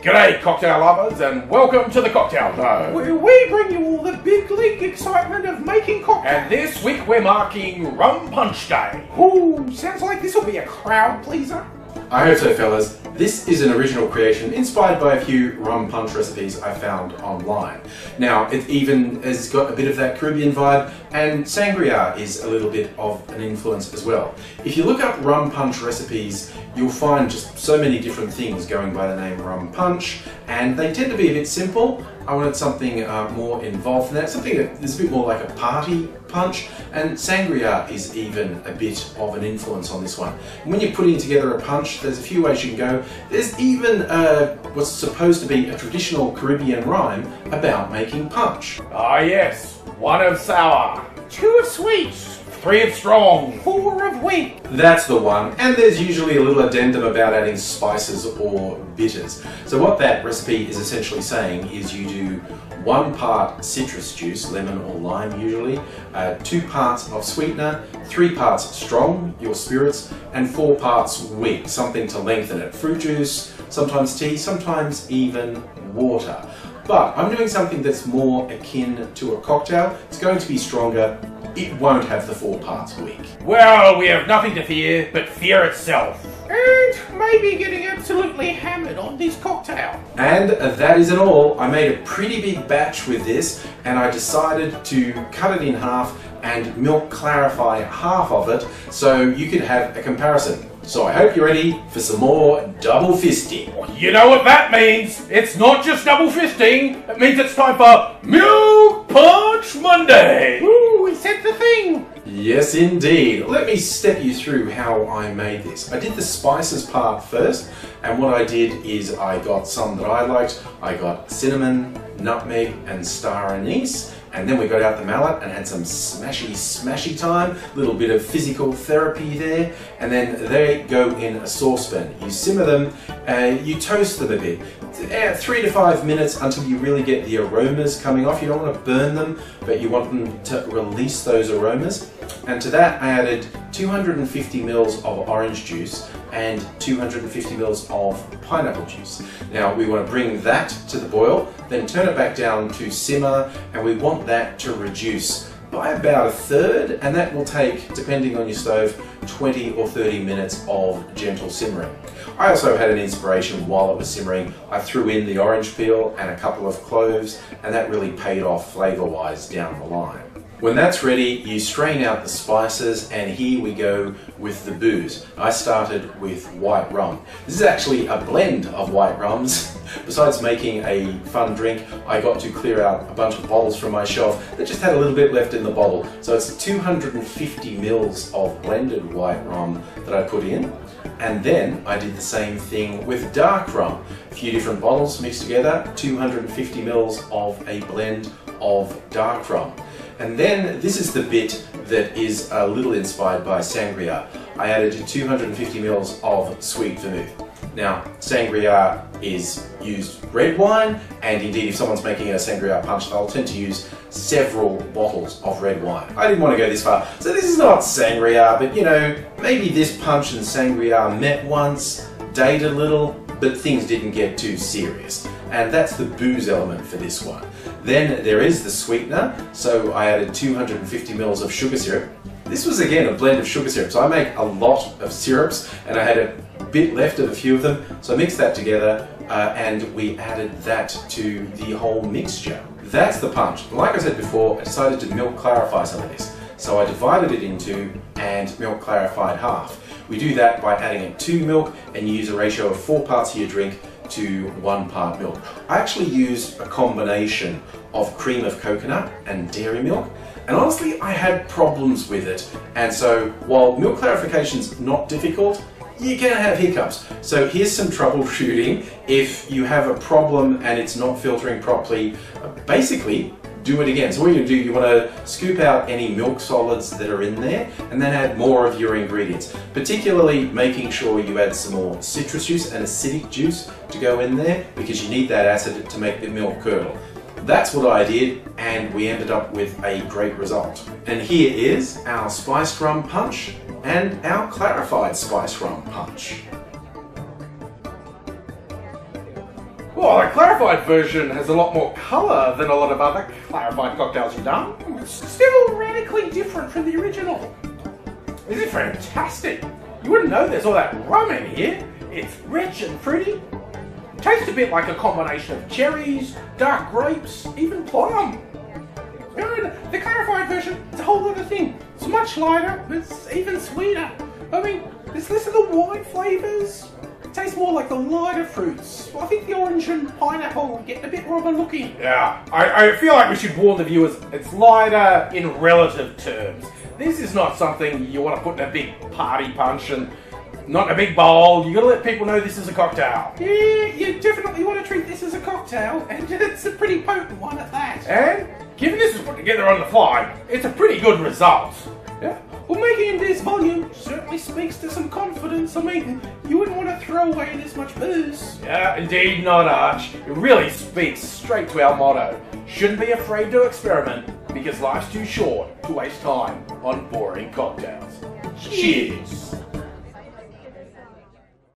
G'day cocktail lovers and welcome to the Cocktail Show, where we bring you all the big league excitement of making cocktails. And this week we're marking Rum Punch Day. Ooh, sounds like this will be a crowd pleaser. I hope so, fellas. This is an original creation inspired by a few rum punch recipes I found online. Now, it even has got a bit of that Caribbean vibe, and sangria is a little bit of an influence as well. If you look up rum punch recipes, you'll find just so many different things going by the name rum punch, and they tend to be a bit simple. I wanted something more involved in that, something that is a bit more like a party punch, and sangria is even a bit of an influence on this one. And when you're putting together a punch, there's a few ways you can go. There's even what's supposed to be a traditional Caribbean rhyme about making punch. Ah yes, 1 of sour, 2 of sweet, 3 of strong, 4 of weak. That's the one, and there's usually a little addendum about adding spices or bitters. So what that recipe is essentially saying is you do 1 part citrus juice, lemon or lime usually, 2 parts of sweetener, 3 parts strong, your spirits, and 4 parts weak, something to lengthen it. Fruit juice, sometimes tea, sometimes even water. But I'm doing something that's more akin to a cocktail. It's going to be stronger. It won't have the 4 parts weak. Well, we have nothing to fear but fear itself. And maybe getting absolutely hammered on this cocktail. And that isn't all. I made a pretty big batch with this, and I decided to cut it in half and milk clarify half of it so you could have a comparison. So I hope you're ready for some more double fisting. You know what that means? It's not just double fisting, it means it's time for Milk Punch Monday! Ooh, we said the thing! Yes, indeed. Let me step you through how I made this. I did the spices part first, and what I did is I got some that I liked. I got cinnamon, nutmeg, and star anise. And then we got out the mallet and had some smashy time, a little bit of physical therapy there, and then they go in a saucepan. You simmer them, you toast them a bit, 3 to 5 minutes until you really get the aromas coming off. You don't want to burn them, but you want them to release those aromas. And to that I added 250 ml of orange juice and 250 ml of pineapple juice. Now we want to bring that to the boil, then turn it back down to simmer, and we want that to reduce by about 1/3, and that will take, depending on your stove, 20 or 30 minutes of gentle simmering. I also had an inspiration while it was simmering. I threw in the orange peel and a couple of cloves, and that really paid off flavour-wise down the line. When that's ready, you strain out the spices, and here we go with the booze. I started with white rum. This is actually a blend of white rums. Besides making a fun drink, I got to clear out a bunch of bottles from my shelf that just had a little bit left in the bottle. So it's 250 ml of blended white rum that I put in. And then I did the same thing with dark rum. A few different bottles mixed together, 250 ml of a blend of dark rum. And then this is the bit that is a little inspired by sangria. I added 250 ml of sweet vermouth. Now, sangria is used red wine, and indeed if someone's making a sangria punch, they'll tend to use several bottles of red wine. I didn't want to go this far, so this is not sangria, but you know, maybe this punch and sangria met once, dated a little, but things didn't get too serious. And that's the booze element for this one. Then there is the sweetener, so I added 250 ml of sugar syrup. This was again a blend of sugar syrup, so I make a lot of syrups, and I had a bit left of a few of them, so I mixed that together and we added that to the whole mixture. That's the punch. Like I said before, I decided to milk clarify some of this, so I divided it into and milk clarified half. We do that by adding it to milk, and you use a ratio of 4 parts of your drink to 1 part milk. I actually used a combination of cream of coconut and dairy milk, and honestly I had problems with it, and so while milk clarification's not difficult, you're gonna have hiccups. So here's some troubleshooting. If you have a problem and it's not filtering properly, basically do it again. So what you do, you want to scoop out any milk solids that are in there and then add more of your ingredients, particularly making sure you add some more citrus juice and acidic juice to go in there, because you need that acid to make the milk curdle. That's what I did, and we ended up with a great result. And here is our spiced rum punch and our clarified spiced rum punch. Well, the clarified version has a lot more colour than a lot of other clarified cocktails you've done. It's still radically different from the original. This is fantastic. You wouldn't know there's all that rum in here. It's rich and fruity. Tastes a bit like a combination of cherries, dark grapes, even plum. And the clarified version is a whole other thing. It's much lighter, it's even sweeter. I mean, there's less of the wine flavours. It tastes more like the lighter fruits. I think the orange and pineapple get a bit rubber looking. Yeah, I feel like we should warn the viewers, it's lighter in relative terms. This is not something you want to put in a big party punch and not in a big bowl. You got to let people know this is a cocktail. Yeah, you definitely want to treat this as a cocktail, and it's a pretty potent one at that. And given this was put together on the fly, it's a pretty good result. Yeah. Well, making in this volume certainly speaks to some confidence. I mean, you wouldn't want to throw away this much booze. Yeah, indeed not, Arch. It really speaks straight to our motto. Shouldn't be afraid to experiment, because life's too short to waste time on boring cocktails. Cheers!